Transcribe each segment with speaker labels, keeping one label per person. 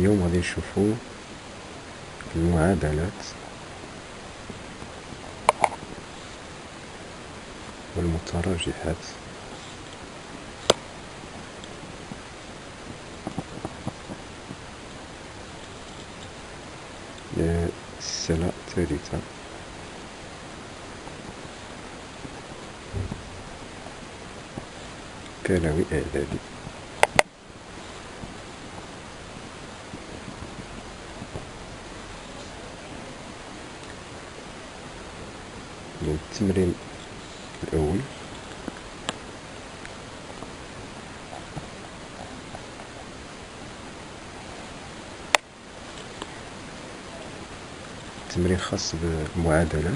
Speaker 1: اليوم غادي نشوفو المعادلات والمتراجحات للسنة الثالثة ثانوي إعدادي. التمرين الأول: تمرين خاص بالمعادلات.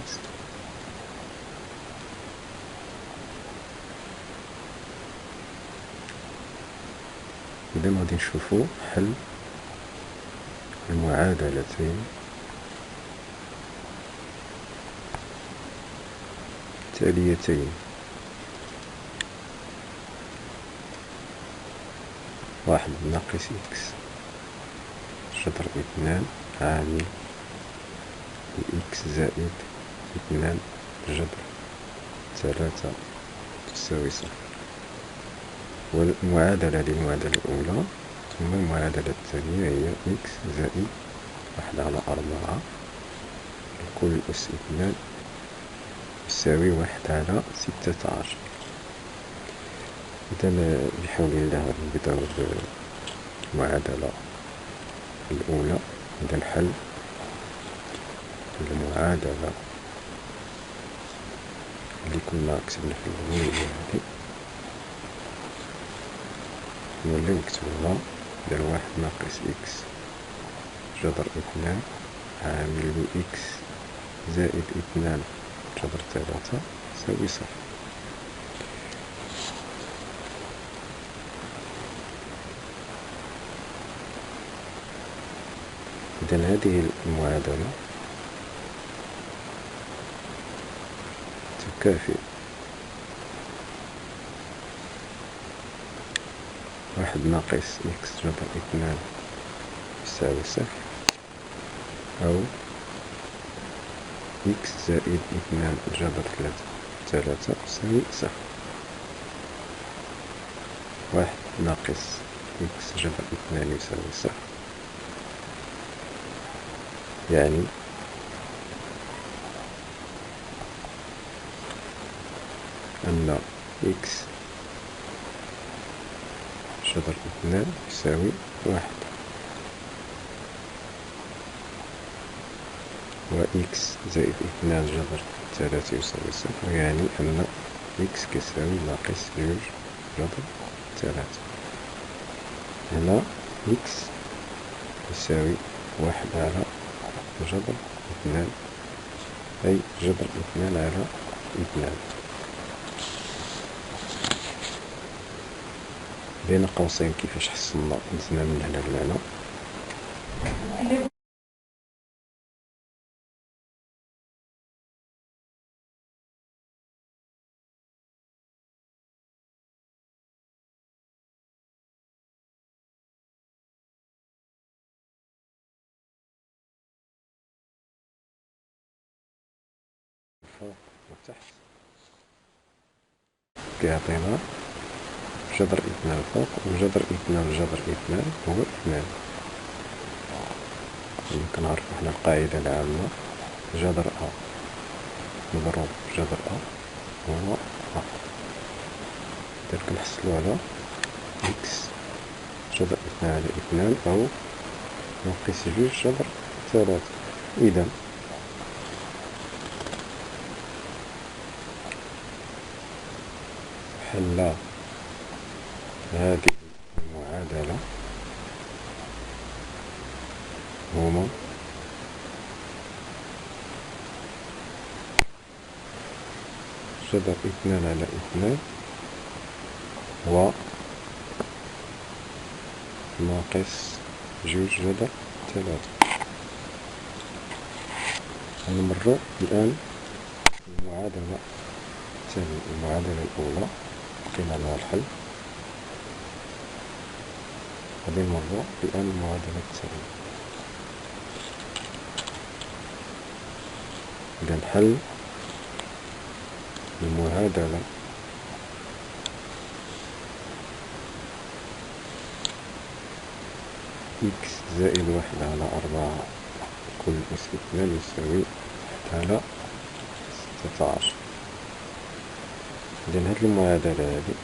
Speaker 1: إذا غادي نشوفو حل المعادلتين التاليتين: واحد ناقص إكس جذر اثنان عامل إكس زائد اثنان جذر ثلاثة تساوي صفر. والمعادلة للمعادلة الأولى، ثم المعادلة الثانية هي إكس زائد واحد على أربعة لكل أس اثنان يساوي واحد على ستة عشر. إذا بحول الله غادي نبداو بالمعادلة الأولى. إذا نحل المعادلة اللي كنا كتبنا في الأول هذه، نوليو نكتبوها. ندير واحد ناقص إكس جذر اثنان عامل إكس زائد اثنان جذر ثلاثة يساوي صفر. إذن هذه المعادلة تكافئ واحد ناقص إكس جذر اثنان يساوي صفر، أو إكس زائد اثنان جذر ثلاثة يساوي صفر. واحد ناقص إكس جذر اثنان يساوي صفر، يعني أن إكس جذر اثنان يساوي واحد، وإكس زائد اثنان جذر ثلاثة يساوي صفر، يعني أن إكس كيساوي ناقص جوج جذر ثلاثة. هنا إكس يساوي واحد على جذر اثنان، أي جذر اثنان على اثنان. بين قوسين كيفاش حصلنا دزنا من هنا لهنا. فوق وتحت كيعطينا جذر اثنان فوق وجذر اثنان جذر اثنان هو اثنان. كنعرفو حنا القاعدة العامة: جذر أ مضروب جذر أ هو أ. إذا كنحصلو على إكس جذر اثنان على اثنان أو ناقص جوج جذر ثلاثة. إذا حل هذه المعادلة هما جذر اثنان على اثنان و ناقص جوج جذر ثلاثة. نمرو الآن المعادلة الثانية. المعادلة الأولى لقينا لها الحل. غادي نمرو الآن المعادلة التالية. إذا حل المعادلة إكس زائد 1/4 كل أس 2 يساوي 1 على 16. إذا هاد المعادلة هادي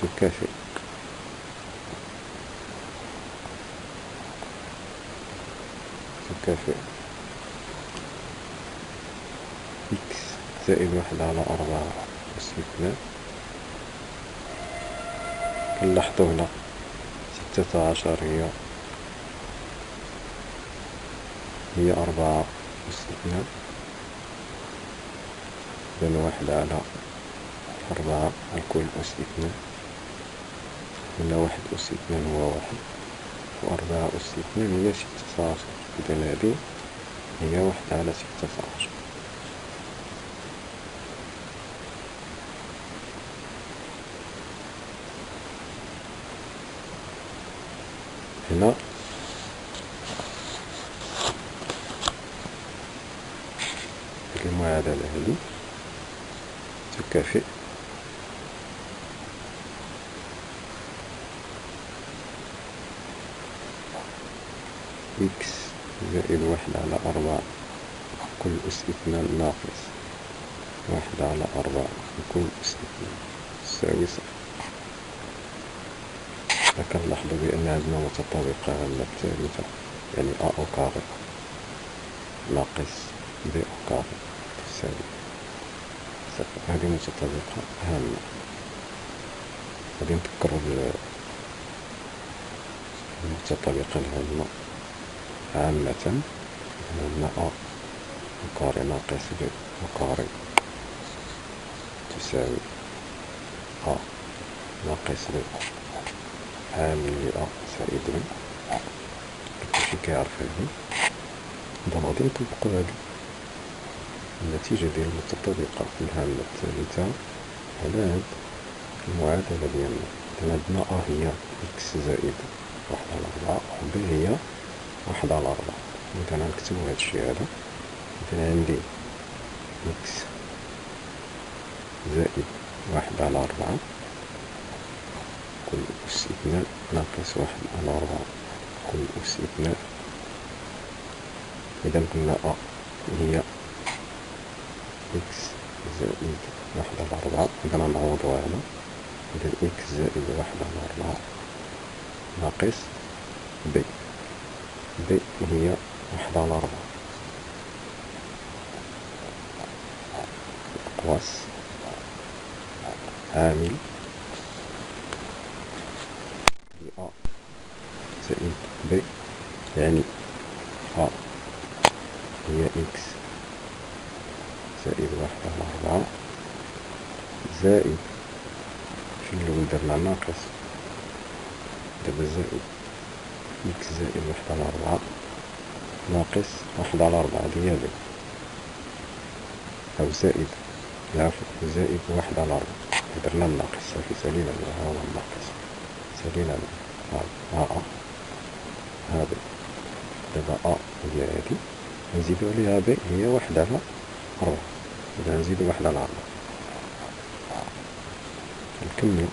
Speaker 1: تكافئ إكس زائد 1/4 أس 2. كنلاحظو هنا 16 هي 4 أس 2. إذن 1 على 4 الكل أس 2. هنا 1 أس 2 هو 1 و4 أس 2 هي 16. إذن هذه هي 1 على 16. هنا المعادلة هذه تكافئ إكس زائد 1 على 4 كل أس 2 ناقص 1 على 4 كل أس 2 تساوي 0. كنلاحظو بأن عندنا متطابقة هامة الثالثة، يعني أ أو كاري ناقص بي أو كاري تساوي 0. هذه متطابقة هامة. غادي نذكرو المتطابقة الهامة عامة. عندنا أ كاري ناقص بي كاري تساوي أ ناقص بي عامل لأ زائد بي. كلشي كيعرف هادي. إذا غادي نطبقو هادي النتيجة ديال المتطابقة الهامة الثالثة على هاد المعادلة ديالنا. إذا عندنا أ هي إكس زائد 1 على 4 و بي هي 1 على 4. إذا غنكتبو هادشي هذا. إذا عندي إكس زائد 1 على 4 كل أس 2 ناقص 1 على 4 كل أس 2. إذا قلنا أ هي إكس زائد 1 على 4. إذا غنعوضو هنا. إذا إكس زائد 1 على 4 ناقص بي هي 1 على 4 أقواس عامل أ زائد بي، يعني أ هي إكس زائد 1 على 4 زائد في الأول درنا ناقص، دابا زائد إكس زائد 1 على 4 ناقص 1 على 4 هي بي، أو زائد العفو زائد 1 على 4. درنا الناقص صافي سالينا ها هو الناقص سالينا ها بي. دابا أ هي هادي نزيدو عليها بي هي 1 على 4. إذا نزيدو 1 على 4 نكملو.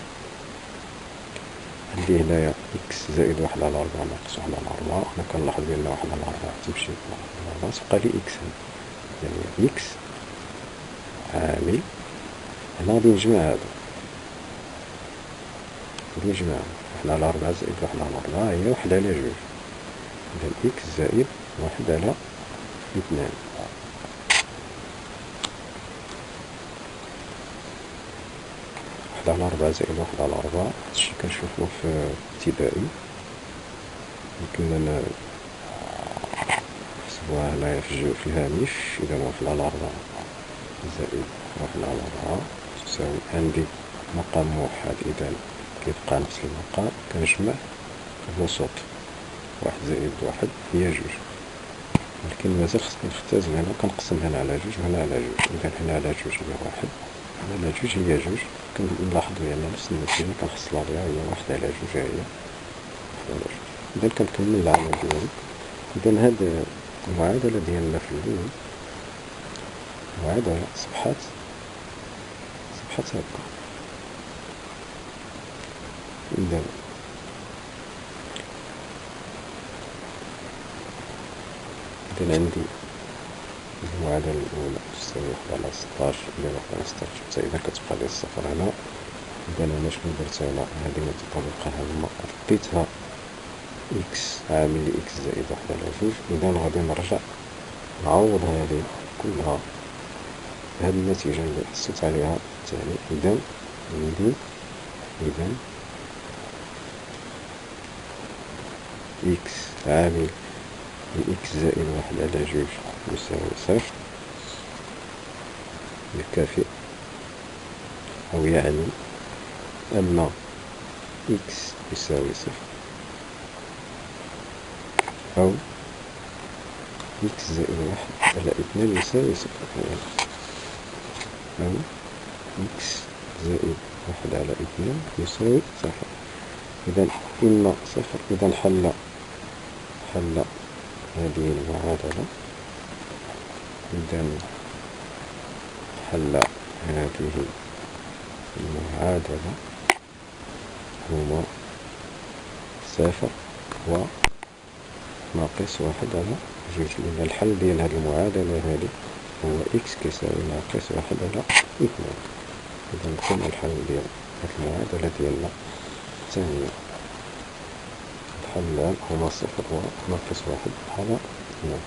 Speaker 1: عندي هنايا إكس زائد 1 على 4 ناقص 1 على 4. حنا كنلاحظ بأن 1 على 4 تمشي 1 على 4 تبقى لي إكس هنا، يعني إكس عامل. هنا غادي نجمع هادو، غادي نجمع 1 على 4 زائد 1 على 4 هي 1 على 2. إذا إكس زائد 1 على 2. على 4 زائد 1 على 4 هادشي كنشوفوه في ابتدائي. يمكننا نحسبوها هنايا في الهامش. إذا 1 على 4 زائد 1 على 4 تساوي عندي مقام موحد، إذا كيبقى نفس المقام. كنجمع الوسط 1 زائد 1 هي 2، ولكن مازال خصني نختزل هنا. كنقسم هنا على 2 وهنا على 2. إذا هنا على 2 هي 1 هنا على 2 هي 2. كنلاحظو يعني نفس النتيجة كنحصلو عليها هي 1 على 2 هي 1 على جوج. إذا كنكمل العمل ديالي. إذا هاد المعادلة ديالنا في الأول معادلة صبحت هكا. إذا عندي المعادلة الأولى تساوي 1 على 16 إلى 1 على 16 حتى إذا كتبقى لي الصفر هنا. إذا أنا شنو درت هنا؟ هادي متطابقة هما رديتها إكس عامل لي إكس زائد 1 على جوج. إذا غادي نرجع نعوض هادي كلها بهاد النتيجة اللي حصلت عليها التالي. إذا عندي إكس عامل لإكس زائد 1 على جوج يساوي صفر، يكافئ أو يعني أن إكس يساوي صفر، أو إكس زائد 1 على 2 يساوي صفر، أو إكس زائد 1 على 2 يساوي صفر. إذا إما صفر. إذا حل هذه المعادلة. إذا حل هذه المعادلة هما صفر و ناقص 1 على جوج، لأن الحل ديال هذه المعادلة هذه هو إكس كيساوي ناقص 1 على 2. إذا نكون الحل ديال هذه المعادلة ديالنا الثانية الحلان هما صفر و ناقص 1 على 2.